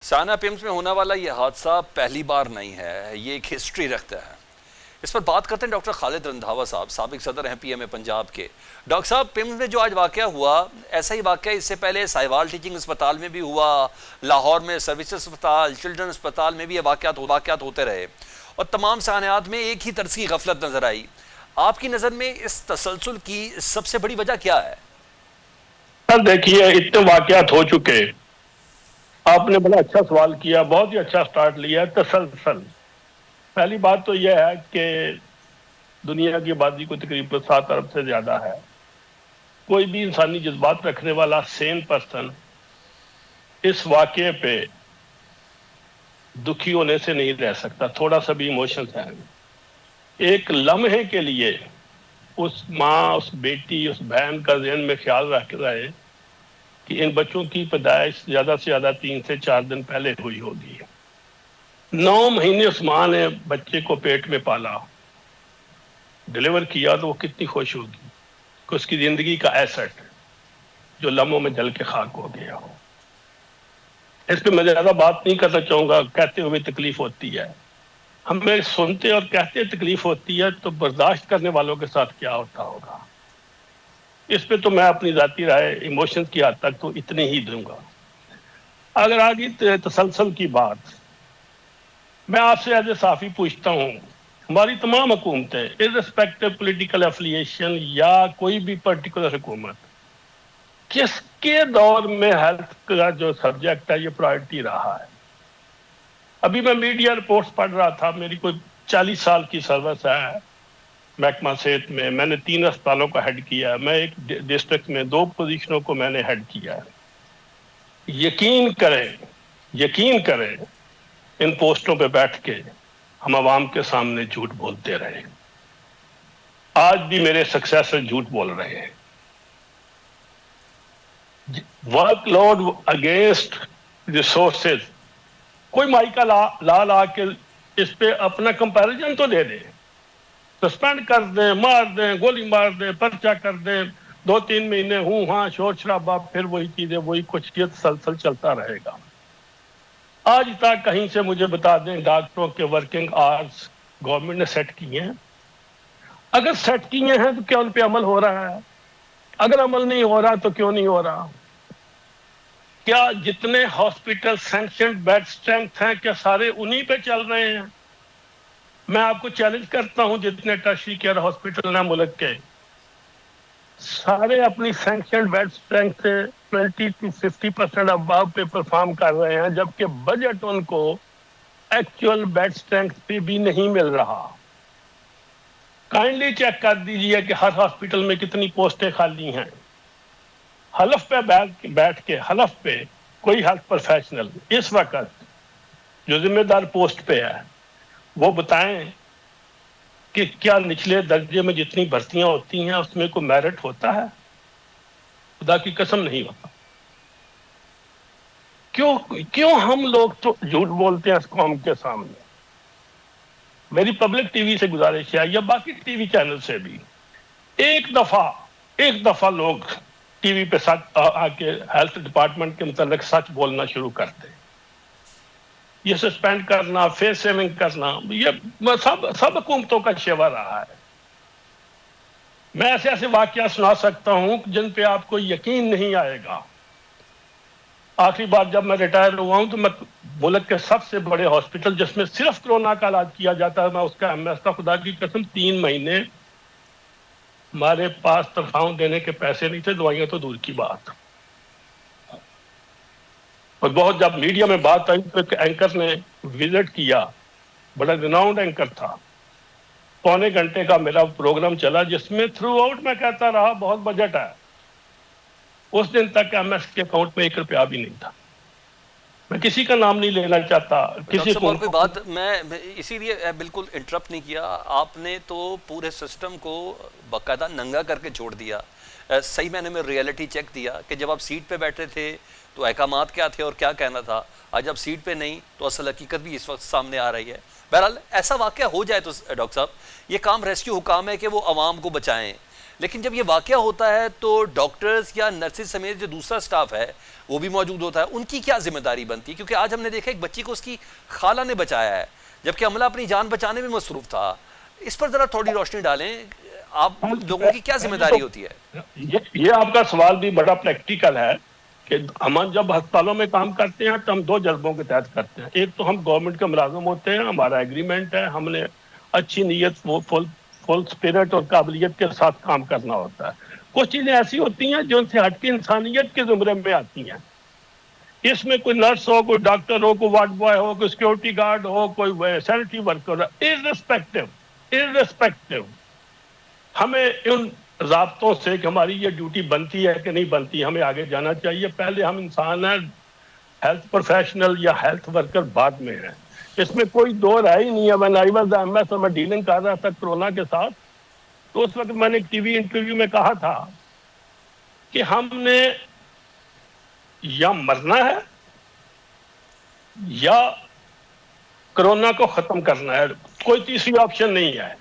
سانہ پیمز میں ہونے والا یہ حادثہ پہلی بار نہیں ہے، یہ ایک ہسٹری رکھتا ہے۔ اس پر بات کرتے ہیں ڈاکٹر خالد رندھاوا صاحب، سابق صدر ہیں پی ایم اے پنجاب کے۔ ڈاکٹر صاحب، پیمز میں جو آج واقعہ ہوا، ایسا ہی واقعہ اس سے پہلے ساہیوال ٹیچنگ اسپتال میں بھی ہوا، لاہور میں سروسز اسپتال، چلڈرن اسپتال میں بھی یہ واقعات ہوتے رہے، اور تمام سانحات میں ایک ہی طرز کی غفلت نظر آئی۔ آپ کی نظر میں اس تسلسل کی سب سے بڑی وجہ کیا ہے؟ سر دیکھیے، اتنے واقعات ہو چکے۔ آپ نے بڑا اچھا سوال کیا، بہت ہی اچھا سٹارٹ لیا۔ تسلسل، پہلی بات تو یہ ہے کہ دنیا کی آبادی کو تقریباً 7 ارب سے زیادہ ہے۔ کوئی بھی انسانی جذبات رکھنے والا سین پرسن اس واقعے پہ دکھی ہونے سے نہیں رہ سکتا، تھوڑا سا بھی ایموشنز ہے۔ ایک لمحے کے لیے اس ماں، اس بیٹی، اس بہن کا ذہن میں خیال رکھ رہے کہ ان بچوں کی پیدائش زیادہ سے زیادہ 3 سے 4 دن پہلے ہوئی ہوگی۔ 9 مہینے اس ماں نے بچے کو پیٹ میں پالا، ڈیلیور کیا، تو وہ کتنی خوش ہوگی کہ اس کی زندگی کا ایسٹ جو لمحوں میں جل کے خاک ہو گیا ہو۔ اس پہ میں زیادہ بات نہیں کرنا چاہوں گا، کہتے ہوئے تکلیف ہوتی ہے۔ ہمیں سنتے اور کہتے تکلیف ہوتی ہے، تو برداشت کرنے والوں کے ساتھ کیا ہوتا ہوگا۔ اس پہ تو میں اپنی ذاتی رائے ایموشنز کی حد تک تو اتنے ہی دوں گا۔ اگر آگے تسلسل کی بات، میں آپ سے ایز اے صحافی پوچھتا ہوں، ہماری تمام حکومتیں ارسپیکٹو پولیٹیکل ایفیلیشن یا کوئی بھی پرٹیکولر حکومت، کس کے دور میں ہیلتھ کا جو سبجیکٹ ہے یہ پرائرٹی رہا ہے؟ ابھی میں میڈیا رپورٹس پڑھ رہا تھا، میری کوئی 40 سال کی سروس ہے محکمہ صحت میں، میں نے 3 اسپتالوں کا ہیڈ کیا ہے، میں ایک ڈسٹرکٹ میں 2 پوزیشنوں کو میں نے ہیڈ کیا ہے۔ یقین کریں ان پوسٹوں پہ بیٹھ کے ہم عوام کے سامنے جھوٹ بولتے رہے۔ آج بھی میرے سکسیسر جھوٹ بول رہے ہیں۔ ورک لوڈ اگینسٹ ریسورسز، کوئی مائکا لا کے اس پہ اپنا کمپیریزن تو دے دے۔ سسپینڈ کر دیں، مار دیں، گولی مار دیں، پرچہ کر دیں، 2-3 مہینے ہاں شور شرابہ، پھر وہی چیزیں، وہی کچھ، یہ تسلسل چلتا رہے گا۔ آج تک کہیں سے مجھے بتا دیں ڈاکٹروں کے ورکنگ آورز گورنمنٹ نے سیٹ کیے ہیں؟ اگر سیٹ کیے ہیں تو کیا ان پہ عمل ہو رہا ہے؟ اگر عمل نہیں ہو رہا تو کیوں نہیں ہو رہا؟ کیا جتنے ہاسپٹل سینکشنڈ بیڈ اسٹرینتھ ہیں کیا سارے انہی پہ چل رہے ہیں؟ میں آپ کو چیلنج کرتا ہوں، جتنے ٹرشری کیئر ہاسپٹل ہیں ملک کے، سارے اپنی سینکشنڈ بیڈ اسٹرینتھ سے 20-50% ابو پہ پرفارم کر رہے ہیں، جبکہ بجٹ ان کو ایکچوئل بیڈ اسٹرینتھ پہ بھی نہیں مل رہا۔ کائنڈلی چیک کر دیجئے کہ ہر ہاسپٹل میں کتنی پوسٹیں خالی ہیں۔ حلف پہ بیٹھ کے، حلف پہ کوئی ہیلتھ پروفیشنل اس وقت جو ذمہ دار پوسٹ پہ ہے وہ بتائیں کہ کیا نچلے درجے میں جتنی بھرتیاں ہوتی ہیں اس میں کوئی میرٹ ہوتا ہے؟ خدا کی قسم نہیں ہوتا۔ کیوں ہم لوگ تو جھوٹ بولتے ہیں اس قوم کے سامنے؟ میری پبلک ٹی وی سے گزارش ہے یا باقی ٹی وی چینل سے بھی، ایک دفعہ لوگ ٹی وی پہ سچ آ کے ہیلتھ ڈپارٹمنٹ کے متعلق سچ بولنا شروع کرتے، یہ سسپینڈ کرنا، فیس سیونگ کرنا، یہ سب حکومتوں کا شیوا رہا ہے۔ میں ایسے واقعات سنا سکتا ہوں جن پہ آپ کو یقین نہیں آئے گا۔ آخری بار جب میں ریٹائر ہوا ہوں تو میں ملک کے سب سے بڑے ہاسپٹل جس میں صرف کورونا کا علاج کیا جاتا ہے، میں اس کا ایم ایس تھا۔ خدا کی قسم 3 مہینے ہمارے پاس تنخواہوں دینے کے پیسے نہیں تھے، دوائیاں تو دور کی بات۔ اور بہت جب میڈیا میں بات آئی تو ایک اینکر نے وزٹ کیا، بڑا ریناؤنڈ اینکر تھا، 1.25 گھنٹے کا میرا پروگرام چلا جس میں تھرو آؤٹ میں کہتا رہا بہت بجٹ ہے۔ اس دن تک ایم ایس کے اکاؤنٹ میں 1 روپیہ بھی نہیں تھا۔ میں کسی کا نام نہیں لینا چاہتا، ڈاکٹر صاحب اور کوئی بات، میں اسی لیے بالکل انٹرپٹ نہیں کیا، آپ نے تو پورے سسٹم کو باقاعدہ ننگا کر کے چھوڑ دیا، صحیح معنی میں ریئلٹی چیک دیا کہ جب آپ سیٹ پہ بیٹھے تھے تو احکامات کیا تھے اور کیا کہنا تھا، آج جب سیٹ پہ نہیں تو اصل حقیقت بھی اس وقت سامنے آ رہی ہے۔ بہرحال ایسا واقعہ ہو جائے تو ڈاکٹر صاحب، یہ کام ریسکیو حکام ہے کہ وہ عوام کو بچائیں، لیکن جب یہ واقعہ ہوتا ہے تو ڈاکٹرز یا نرسز سمیت جو دوسرا سٹاف ہے وہ بھی موجود ہوتا ہے، ان کی کیا ذمہ داری بنتی ہے؟ کیونکہ آج ہم نے دیکھا ایک بچی کو اس کی خالہ نے بچایا ہے جبکہ عملہ اپنی جان بچانے میں مصروف تھا. اس پر ذرا تھوڑی روشنی ڈالیں، آپ لوگوں کی کیا ذمہ داری ہوتی ہے؟ یہ آپ کا سوال بھی بڑا پریکٹیکل ہے کہ ہم جب ہسپتالوں میں کام کرتے ہیں تو ہم دو جذبوں کے تحت کرتے ہیں. ایک تو ہم گورنمنٹ کے ملازم ہوتے ہیں، ہمارا ایگریمنٹ ہے، ہم نے اچھی نیت فل اسپرٹ اور قابلیت کے ساتھ کام کرنا ہوتا ہے. کچھ چیزیں ایسی ہوتی ہیں جو ان سے ہٹ کے انسانیت کے زمرے میں آتی ہیں. اس میں کوئی نرس ہو، کوئی ڈاکٹر ہو، کوئی وارڈ بوائے ہو، کوئی سیکورٹی گارڈ ہو، کوئی سینیٹری ورکر ہو، ارریسپیکٹو ہمیں ان ضابطوں سے کہ ہماری یہ ڈیوٹی بنتی ہے کہ نہیں بنتی، ہمیں آگے جانا چاہیے. پہلے ہم انسان ہیں، ہیلتھ پروفیشنل یا ہیلتھ ورکر بعد میں ہیں. اس میں کوئی دو رائے ہی نہیں ہے. when I was the MS اور میں ڈیلنگ کر رہا تھا کرونا کے ساتھ، تو اس وقت میں نے ایک ٹی وی انٹرویو میں کہا تھا کہ ہم نے یا مرنا ہے یا کرونا کو ختم کرنا ہے، کوئی تیسری آپشن نہیں ہے.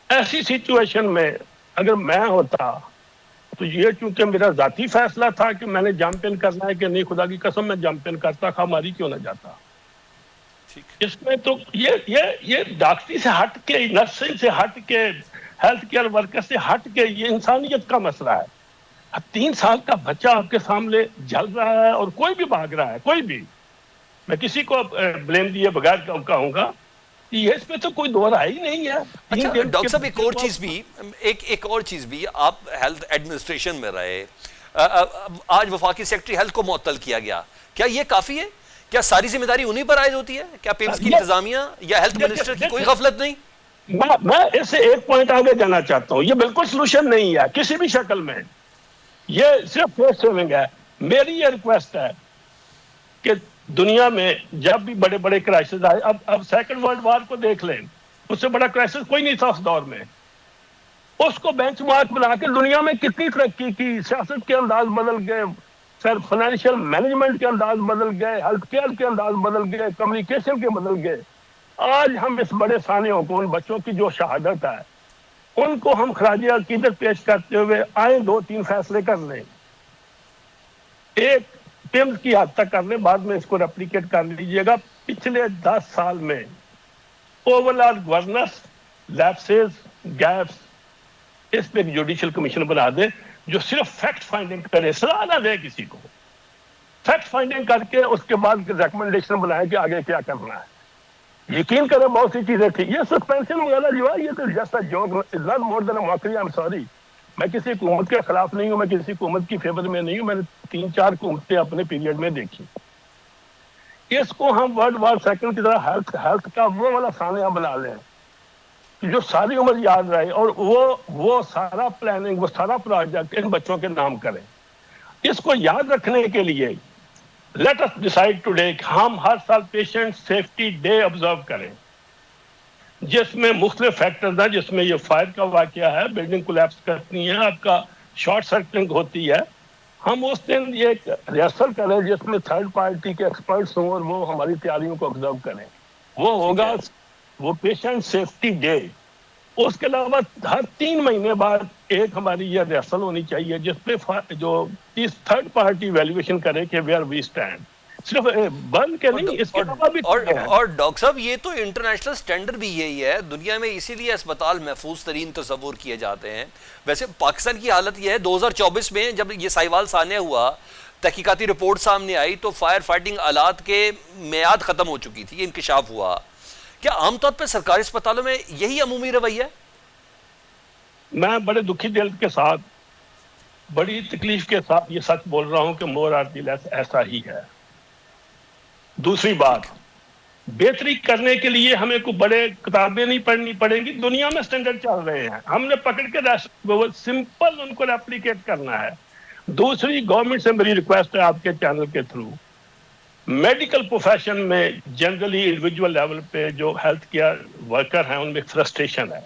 ایسی سچویشن میں اگر میں ہوتا تو یہ چونکہ میرا ذاتی فیصلہ تھا کہ میں نے جمپ ان کرنا ہے کہ نہیں، خدا کی قسم میں جمپ ان کرتا، ہماری کیوں نہ جاتا. اس میں تو یہ ڈاکٹری سے ہٹ کے، نرسنگ سے ہٹ کے، ہیلتھ کیئر ورکر سے ہٹ کے یہ انسانیت کا مسئلہ ہے. 3 سال کا بچہ آپ کے سامنے جل رہا ہے اور کوئی بھی بھاگ رہا ہے، کوئی بھی، میں کسی کو بلیم دیے بغیر کہوں گا یہ اس میں تو کوئی دو رائے ہی نہیں ہے. اچھا ڈاکٹر صاحب، ایک اور چیز بھی آپ ہیلتھ ایڈمنسٹریشن میں رہے، آج وفاقی سیکرٹری ہیلتھ کو معطل کیا گیا، کیا یہ کافی ہے؟ کیا ساری ذمہ داری انہی پر عائد ہوتی ہے؟ کیا پیمز کی انتظامیہ یا ہیلتھ منسٹر کی کوئی غفلت نہیں؟ میں اس سے ایک پوائنٹ آگے جانا چاہتا ہوں. یہ بالکل سلوشن نہیں ہے کسی بھی شکل میں، یہ صرف فیس سیونگ ہے. میری یہ ریکویسٹ ہے کہ دنیا میں جب بھی بڑے بڑے کرائسس آئے، اب سیکنڈ ورلڈ وار کو دیکھ لیں، اس سے بڑا کرائسس کوئی نہیں تھا اس دور میں. اس کو بینچ مارک بنا کے دنیا میں کتنی ترقی کی، سیاست کے انداز بدل گئے، فائنینشیل مینجمنٹ کے انداز بدل گئے، ہیلتھ کیئر کے انداز بدل گئے، کمیونیکیشن کے بدل گئے. آج ہم اس بڑے سانحوں کو، ان بچوں کی جو شہادت ہے، ان کو ہم خراج عقیدت پیش کرتے ہوئے آئیں 2-3 فیصلے کر لیں. ایک پیمز کی حد تک کر لیں، بعد میں اس کو ریپلیکیٹ کر لیجئے گا. پچھلے 10 سال میں over all governance, lapses, gaps, اس پہ ایک جوڈیشل کمیشن بنا دے جو صرف فیکٹ فائنڈنگ کرے، سزا نہ دے کسی کو، فیکٹ فائنڈنگ کر کے اس کے بعد ریکمنڈیشن بنائے کہ آگے کیا کرنا ہے. یقین کریں بہت سی چیزیں تھیں. یہ سسپینشن وغیرہ جو ہے یہ تو just a joke, not more than a mockery. I am sorry, میں کسی حکومت کے خلاف نہیں ہوں، میں کسی حکومت کی فیور میں نہیں ہوں. میں نے 3-4 حکومتیں اپنے پیریڈ میں دیکھی. اس کو ہم ورلڈ وار سیکنڈ کی طرح ہیلتھ کا وہ والا سانحہ بنا لیں جو ساری عمر یاد رہے، اور وہ سارا پلاننگ، وہ سارا پروجیکٹ ان بچوں کے نام کریں. اس کو یاد رکھنے کے لیے لیٹ اس ڈیسائیڈ ٹوڈے کہ ہم ہر سال پیشنٹ سیفٹی ڈے آبزرو کریں، جس میں مختلف فیکٹرز ہیں، جس میں یہ فائر کا واقعہ ہے، بلڈنگ کولیپس کرتی ہے، آپ کا شارٹ سرکٹنگ ہوتی ہے. ہم اس دن یہ ریہرسل کریں جس میں تھرڈ پارٹی کے ایکسپرٹس ہوں اور وہ ہماری تیاریوں کو آبزرو کریں. وہ ہوگا وہ پیشنٹ سیفٹی ڈے. اس کے علاوہ ہر 3 مہینے بعد ایک ہماری یہ ریہرسل ہونی چاہیے جس پہ جو تھرڈ پارٹی ویلیویشن کرے کہ ویئر وی اسٹینڈ. صرف بند کے نہیں، اس کے علاوہ بھی اور ڈاکٹر صاحب یہ تو انٹرنیشنل سٹینڈرڈ بھی یہی ہے دنیا میں، اسی لیے اسپتال محفوظ ترین تصور کیے جاتے ہیں. ویسے پاکستان کی حالت یہ ہے، 2024 میں جب یہ سائیوال سانحہ ہوا، تحقیقاتی رپورٹ سامنے آئی تو فائر فائٹنگ آلات کے میعاد ختم ہو چکی تھی، انکشاف ہوا. کیا عام طور پہ سرکاری اسپتالوں میں یہی عمومی رویہ ہے؟ میں بڑے دکھی دل کے ساتھ، بڑی تکلیف کے ساتھ یہ سچ بول رہا ہوں کہ مور آر دی لیس ایسا ہی ہے. دوسری بات، بہتری کرنے کے لیے ہمیں کوئی بڑے کتابیں نہیں پڑھنی پڑیں گی. دنیا میں سٹینڈرڈ چل رہے ہیں، ہم نے پکڑ کے سمپل ان کو ریپلیکیٹ کرنا ہے. دوسری، گورنمنٹ سے میری ریکویسٹ ہے آپ کے چینل کے تھرو، میڈیکل پروفیشن میں جنرلی انڈیویجول لیول پہ جو ہیلتھ کیئر ورکر ہیں ان میں فرسٹریشن ہے،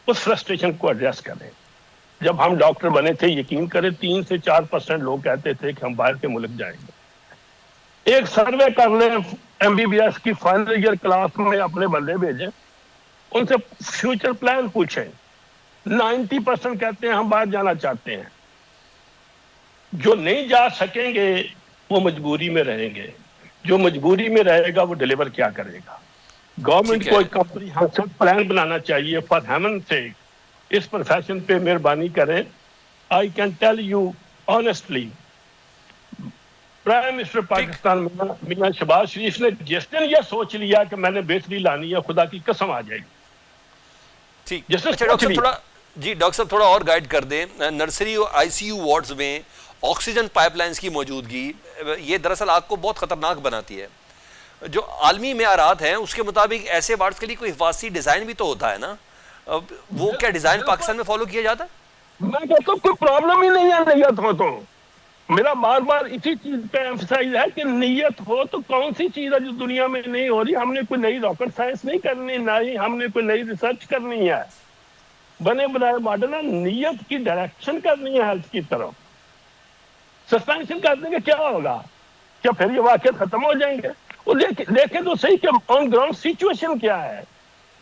اس فرسٹریشن کو ایڈریس کریں. جب ہم ڈاکٹر بنے تھے، یقین کریں 3 سے 4% لوگ کہتے تھے کہ ہم باہر کے ملک جائیں گے. ایک سروے کر لیں، MBBS کی فائنل ایئر کلاس میں اپنے بندے بھیجیں، ان سے فیوچر پلان پوچھیں. 90% کہتے ہیں ہم باہر جانا چاہتے ہیں. جو نہیں جا سکیں گے وہ مجبوری میں رہیں گے. جو مجبوری میں رہے گا وہ ڈیلیور کیا کرے گا؟ گورنمنٹ ٹھیک کو ہے. ایک کمپریہنسو پلان بنانا چاہیے. فار ہیون سیک اس پروفیشن پہ مہربانی کریں. I can tell you honestly prime minister ٹھیک پاکستان میاں شہباز شریف نے جس دن یہ سوچ لیا کہ میں نے بیٹری لانی ہے خدا کی قسم آ جائے گی. ٹھیک. جس نے اچھا سوچ ڈاکٹر صاحب لیا. تھوڑا جی ڈاکٹر صاحب تھوڑا اور گائیڈ کر دیں. نرسری اور آئی سی یو وارڈز میں آکسیجن پائپ لائنز کی موجودگی یہ دراصل آگ کو بہت خطرناک بناتی ہے. جو عالمی معیارات ہیں اس کے مطابق ایسے وارڈز کے لیے کوئی حفاظتی ڈیزائن بھی تو ہوتا ہے نا, وہ کیا ڈیزائن پاکستان میں فالو کیا جاتا ہے؟ میں کہتا ہوں کوئی پرابلم ہی نہیں ہے نیت ہو تو. میرا بار بار اسی چیز پہ ایمفسائز ہے کہ نیت ہو تو کون سی چیز ہے جو دنیا میں نہیں ہو رہی. ہم نے کوئی نئی راکٹ سائنس نہیں کرنی, نہ ہی ہم نے کوئی نئی ریسرچ کرنی ہے. بنے بنائے ماڈل ہے, نیت کی ڈائریکشن کرنی ہے ہیلتھ کی طرف. سسپینشن کر دیں گے کیا ہوگا؟ کیا پھر یہ واقعات ختم ہو جائیں گے؟ وہ دیکھیں تو صحیح کہ آن گراؤنڈ سچویشن کیا ہے.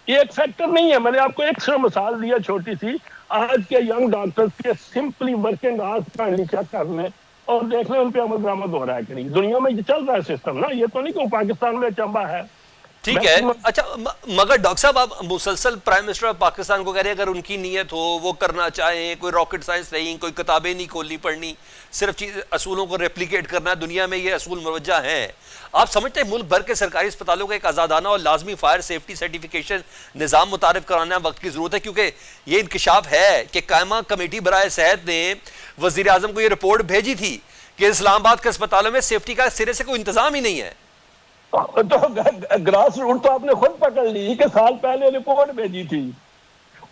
یہ ایک فیکٹر نہیں ہے. میں نے آپ کو ایک سے مثال دیا چھوٹی سی. آج کے ینگ ڈاکٹرز کے سمپلی ورکنگ آورز کا چیک کر لیں اور دیکھ لیں ان پہ عمل درآمد ہو رہا ہے کہ نہیں. دنیا میں یہ چل رہا ہے سسٹم نا, یہ تو نہیں کہ پاکستان میں چمبا ہے. ٹھیک ہے. اچھا مگر ڈاکٹر صاحب آپ مسلسل پرائم منسٹر آف پاکستان کو کہہ رہے ہیں اگر ان کی نیت ہو وہ کرنا چاہیں, کوئی راکٹ سائنس نہیں, کوئی کتابیں نہیں کھولنی پڑھنی, صرف اصولوں کو ریپلیکیٹ کرنا ہے, دنیا میں یہ اصول مروجہ ہیں. آپ سمجھتے ہیں ملک بھر کے سرکاری اسپتالوں کا ایک آزادانہ اور لازمی فائر سیفٹی سرٹیفکیشن نظام متعارف کرانا وقت کی ضرورت ہے؟ کیونکہ یہ انکشاف ہے کہ قائمہ کمیٹی برائے صحت نے وزیر اعظم کو یہ رپورٹ بھیجی تھی کہ اسلام آباد کے اسپتالوں میں سیفٹی کا سرے سے کوئی انتظام ہی نہیں ہے. تو گراس روٹ تو آپ نے خود پکڑ لی کہ سال پہلے رپورٹ بھیجی تھی.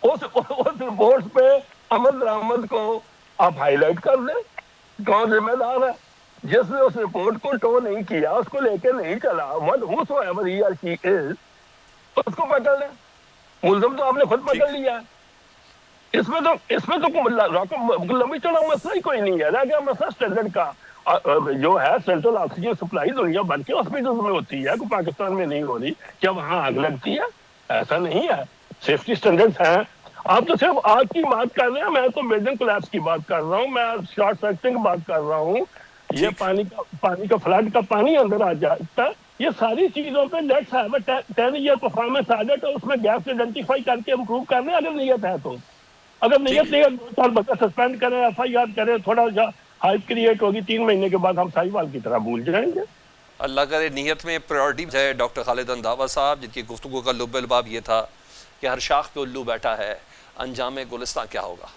اس رپورٹ پہ عمل درآمد کو آپ ہائی لائٹ کر دیں. کون ذمہ دار ہے؟ جس نے اس رپورٹ کو ٹو نہیں کیا, اس کو لے کے نہیں چلا, اس کو پکڑ لیں. ملزم تو آپ نے خود پکڑ لیا. اس میں تو لمبی چوڑا مسئلہ ہی کوئی نہیں ہے. رہ گیا مسئلہ اسٹینڈرڈ کا. جو ہے سینٹرل آکسیجن سپلائی دنیا بھر کے ہاسپٹل میں ہوتی ہے, کہ پاکستان میں نہیں ہو رہی. کیا وہاں آگ لگتی ہے؟ ایسا نہیں ہے. سیفٹی اسٹینڈرڈ ہیں. آپ تو صرف آگ کی بات کر رہے ہیں, میں تو بلڈنگ کولیپس کی بات کر رہا ہوں, میں شارٹ سرکٹنگ کی بات کر رہا ہوں. یہ پانی کا فلڈ کا پانی اندر آ جاتا ہے. یہ ساری چیزوں پہ let's have a 10 year performance audit, اور اس میں گیپس آئیڈینٹیفائی کر کے امپروو کر رہے ہیں اگر نیت ہے تو. اگر نیت نہیں ہے 2 سال بچہ سسپینڈ کریں, ایف آئی آر کریں, تھوڑا سا ہائپ کریٹ ہوگی, 3 مہینے کے بعد ہم سائی وال کی طرح بھول جائیں گے. اللہ کرے نیت میں پریورٹی ہے. ڈاکٹر خالد رندھاوا صاحب جن کی گفتگو کا لب الباب یہ تھا کہ ہر شاخ پہ الو بیٹھا ہے, انجام گلستان کیا ہوگا؟